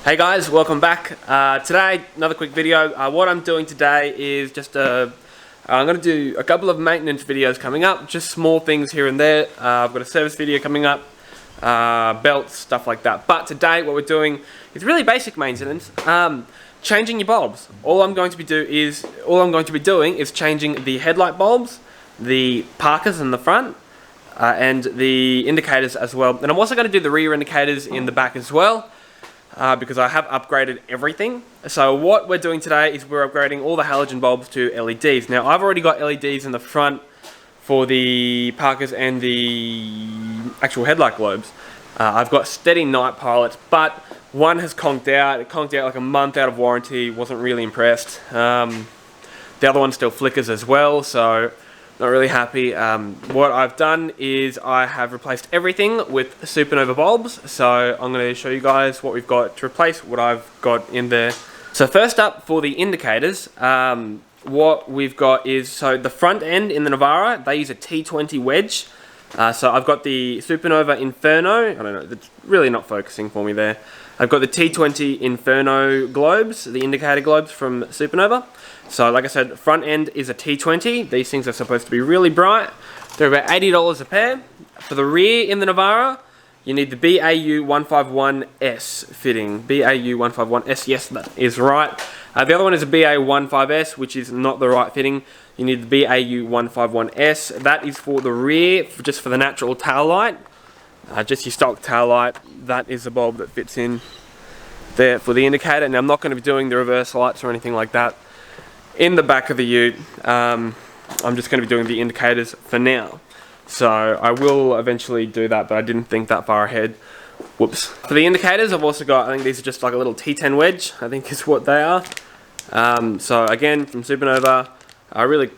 Hey guys, welcome back. Today, another quick video. What I'm doing today is just I'm going to do a couple of maintenance videos coming up, just small things here and there. I've got a service video coming up, belts, stuff like that. But today, what we're doing is really basic maintenance. Changing your bulbs. All I'm going to be doing is changing the headlight bulbs, the parkers in the front, and the indicators as well. And I'm also going to do the rear indicators in the back as well. Because I have upgraded everything. So what we're doing today is we're upgrading all the halogen bulbs to LEDs. Now I've already got LEDs in the front for the parkers and the actual headlight globes. I've got steady night pilots, but one has conked out. It conked out like a month out of warranty. Wasn't really impressed. The other one still flickers as well, so not really happy. What I've done is I have replaced everything with Supernova bulbs. So I'm going to show you guys what we've got to replace what I've got in there. So first up, for the indicators, what we've got is, so the front end in the Navara, they use a T20 wedge. So I've got the Supernova Inferno. I don't know, it's really not focusing for me there. I've got the T20 Inferno globes, the indicator globes from Supernova. So like I said, front end is a T20. These things are supposed to be really bright. They're about $80 a pair. For the rear in the Navara, you need the BAU151S fitting. BAU151S, yes, that is right. The other one is a BA15S, which is not the right fitting. You need the BAU151S. That is for the rear, just for the natural tail light. Just your stock tail light. That is the bulb that fits in there for the indicator. Now I'm not going to be doing the reverse lights or anything like that in the back of the ute. I'm just going to be doing the indicators for now. So I will eventually do that, but I didn't think that far ahead. Whoops. For the indicators, I've also got, I think these are just like a little T10 wedge, I think is what they are. So again, from Supernova, a really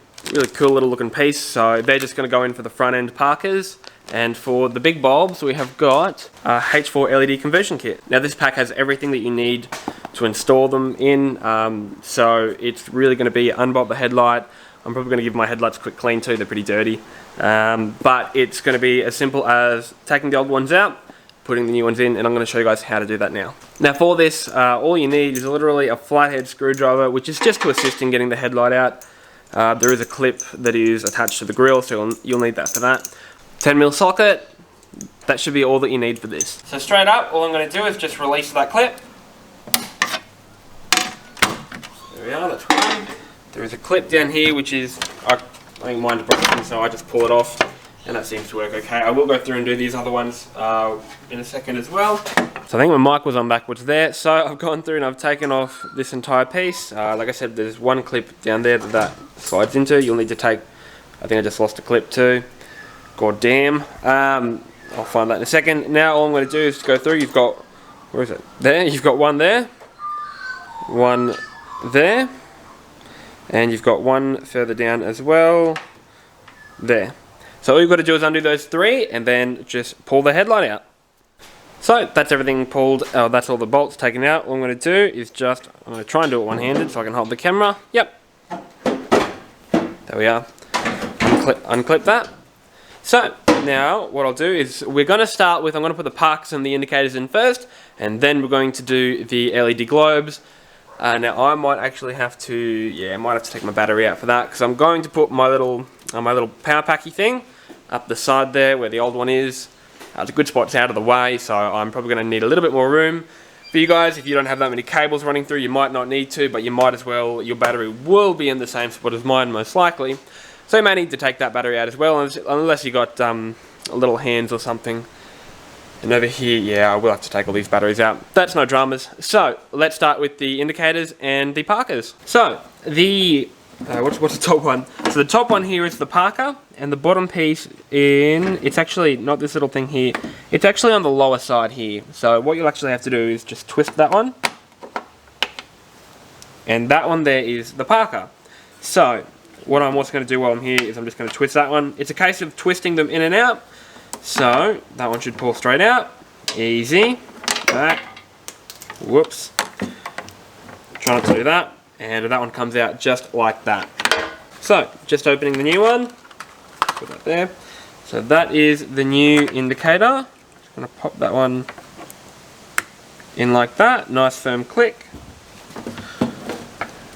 cool little looking piece. So they're just going to go in for the front end parkers. And for the big bulbs, we have got a H4 LED conversion kit. Now this pack has everything that you need to install them in. So it's really going to be unbolt the headlight. I'm probably going to give my headlights a quick clean too, they're pretty dirty. But it's going to be as simple as taking the old ones out, putting the new ones in, and I'm going to show you guys how to do that now. Now for this, all you need is literally a flathead screwdriver, which is just to assist in getting the headlight out. There is a clip that is attached to the grill, so you'll need that for that. 10mm socket, that should be all that you need for this. So straight up, all I'm going to do is just release that clip. There we are, that's one. There is a clip down here which is, I think mine's broken, so I just pull it off and that seems to work okay. I will go through and do these other ones in a second as well. So I think my mic was on backwards there, so I've gone through and I've taken off this entire piece. Like I said, there's one clip down there that slides into. You'll need to take, I think I just lost a clip too. God damn. I'll find that in a second. Now all I'm going to do is go through. You've got, where is it? There. You've got one there. One there. And you've got one further down as well. There. So all you've got to do is undo those three and then just pull the headlight out. So that's everything pulled. That's all the bolts taken out. All I'm going to do is just, I'm going to try and do it one-handed so I can hold the camera. Yep. There we are. Unclip that. So now what I'll do is we're going to start with, I'm going to put the parkers and the indicators in first, and then we're going to do the LED globes. Now I might actually have to, I might have to take my battery out for that, because I'm going to put my little power packy thing up the side there where the old one is. It's a good spot, it's out of the way, so I'm probably going to need a little bit more room. For you guys, if you don't have that many cables running through, you might not need to, but you might as well. Your battery will be in the same spot as mine most likely. So you may need to take that battery out as well, unless you got little hands or something. And over here, I will have to take all these batteries out. That's no dramas. So let's start with the indicators and the parkers. So the what's the top one? So the top one here is the parker, and the bottom piece it's actually not this little thing here. It's actually on the lower side here. So what you'll actually have to do is just twist that one, and that one there is the parker. So what I'm also going to do while I'm here is I'm just going to twist that one. It's a case of twisting them in and out. So that one should pull straight out. Easy. Back. Whoops. Try not to do that. And that one comes out just like that. So just opening the new one. Put that there. So that is the new indicator. Just going to pop that one in like that, nice firm click.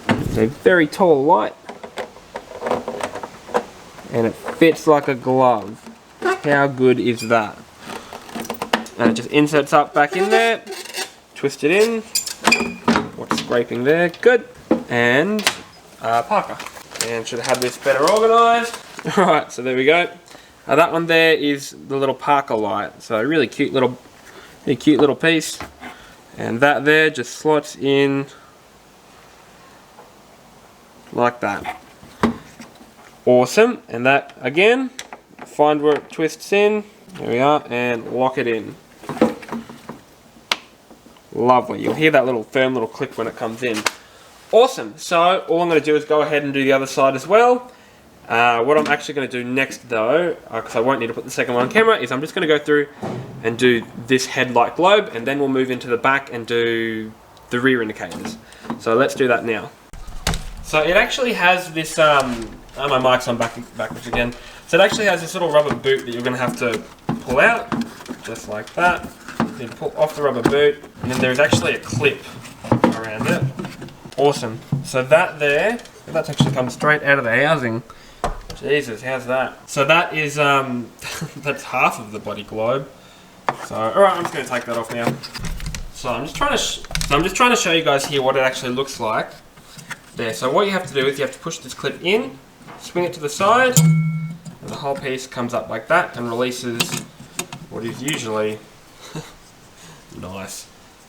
It's a very tall light, and it fits like a glove. How good is that? And it just inserts up back in there, twist it in, what's scraping there, good, and Parker. And should have had this better organised. Alright, so there we go. That one there is the little Parker light, so really cute little piece. And that there just slots in like that. Awesome, and that again, find where it twists in, there we are, and lock it in. Lovely, you'll hear that little firm little click when it comes in. Awesome, so all I'm going to do is go ahead and do the other side as well. What I'm actually going to do next though, because I won't need to put the second one on camera, is I'm just going to go through and do this headlight globe, and then we'll move into the back and do the rear indicators. So let's do that now. So it actually has this, my mic's on backwards again. So it actually has this little rubber boot that you're going to have to pull out, just like that. You pull off the rubber boot, and then there's actually a clip around it. Awesome. So that there, that's actually come straight out of the housing. Jesus, how's that? So that is, that's half of the body globe. So, alright, I'm just going to take that off now. So I'm just trying to show you guys here what it actually looks like. There, so what you have to do is you have to push this clip in, swing it to the side, and the whole piece comes up like that and releases what is usually nice.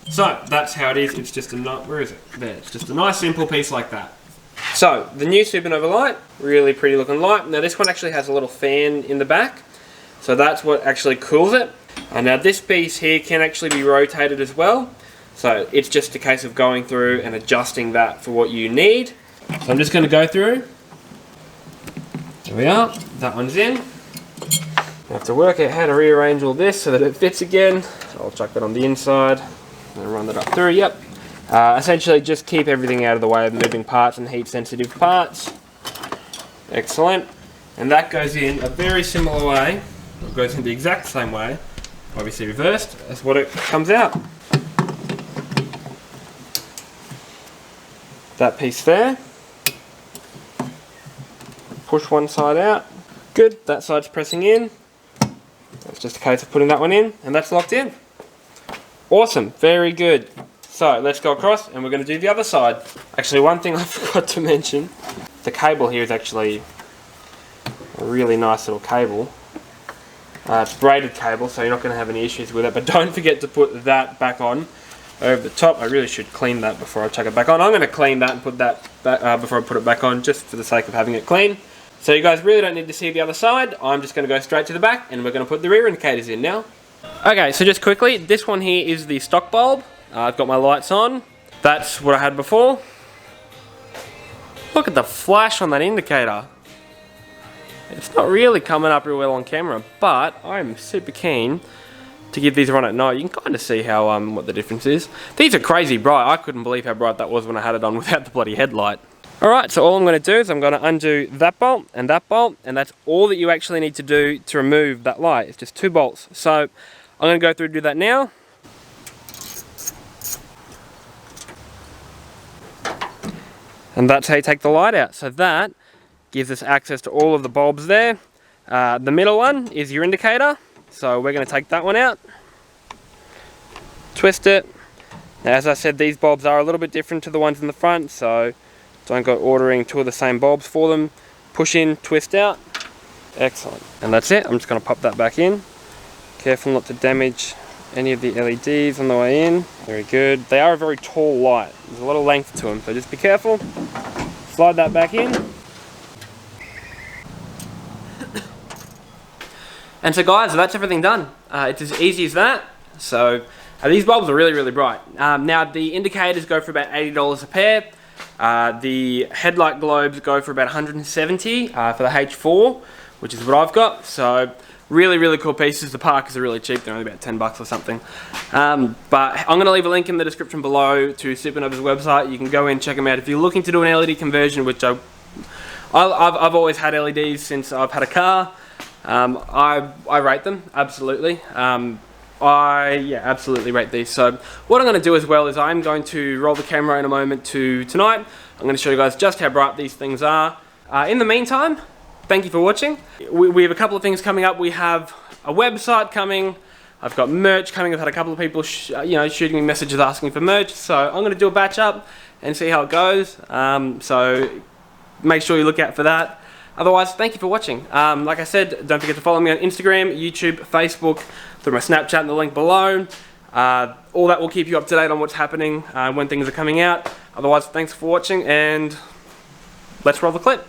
So that's how it is. It's just a where is it? There. It's just a nice simple piece like that. So the new Supernova light, really pretty looking light. Now this one actually has a little fan in the back, so that's what actually cools it. And now this piece here can actually be rotated as well. So it's just a case of going through and adjusting that for what you need. So I'm just going to go through. There we are. That one's in. I have to work out how to rearrange all this so that it fits again. So I'll chuck that on the inside and run that up through. Yep. Essentially just keep everything out of the way of moving parts and heat sensitive parts. Excellent. And that goes in a very similar way. It goes in the exact same way, obviously reversed, as what it comes out. That piece there. Push one side out. Good, that side's pressing in. It's just a case of putting that one in, and that's locked in. Awesome, very good. So let's go across and we're going to do the other side. Actually, one thing I forgot to mention, the cable here is actually a really nice little cable. It's braided cable, so you're not going to have any issues with it, but don't forget to put that back on over the top. I really should clean that before I chuck it back on. I'm going to clean that and put that back before I put it back on, just for the sake of having it clean. So you guys really don't need to see the other side. I'm just going to go straight to the back and we're going to put the rear indicators in now. Okay, so just quickly, this one here is the stock bulb. I've got my lights on. That's what I had before. Look at the flash on that indicator. It's not really coming up real well on camera, but I'm super keen to give these a run at night. You can kind of see how what the difference is. These are crazy bright. I couldn't believe how bright that was when I had it on without the bloody headlight. Alright, so all I'm going to do is I'm going to undo that bolt, and that's all that you actually need to do to remove that light. It's just 2 bolts. So I'm going to go through and do that now. And that's how you take the light out. So that gives us access to all of the bulbs there. The middle one is your indicator. So we're going to take that one out. Twist it. Now, as I said, these bulbs are a little bit different to the ones in the front, so don't go ordering 2 of the same bulbs for them. Push in, twist out. Excellent. And that's it. I'm just going to pop that back in. Careful not to damage any of the LEDs on the way in. Very good. They are a very tall light. There's a lot of length to them, so just be careful. Slide that back in. And so guys, that's everything done. It's as easy as that. So these bulbs are really, really bright. Now the indicators go for about $80 a pair. The headlight globes go for about $170 for the H4, which is what I've got. So really, really cool pieces. The Parkers are really cheap. They're only about $10 or something. But I'm going to leave a link in the description below to Supernova's website. You can go in and check them out. If you're looking to do an LED conversion, which I've always had LEDs since I've had a car. I rate them, absolutely. I absolutely rate these. So what I'm going to do as well is I'm going to roll the camera in a moment to tonight. I'm going to show you guys just how bright these things are. In the meantime, thank you for watching. We have a couple of things coming up. We have a website coming. I've got merch coming. I've had a couple of people shooting me messages asking for merch. So I'm going to do a batch up and see how it goes. So make sure you look out for that. Otherwise, thank you for watching. Like I said, don't forget to follow me on Instagram, YouTube, Facebook, through my Snapchat in the link below. All that will keep you up to date on what's happening when things are coming out. Otherwise, thanks for watching, and let's roll the clip.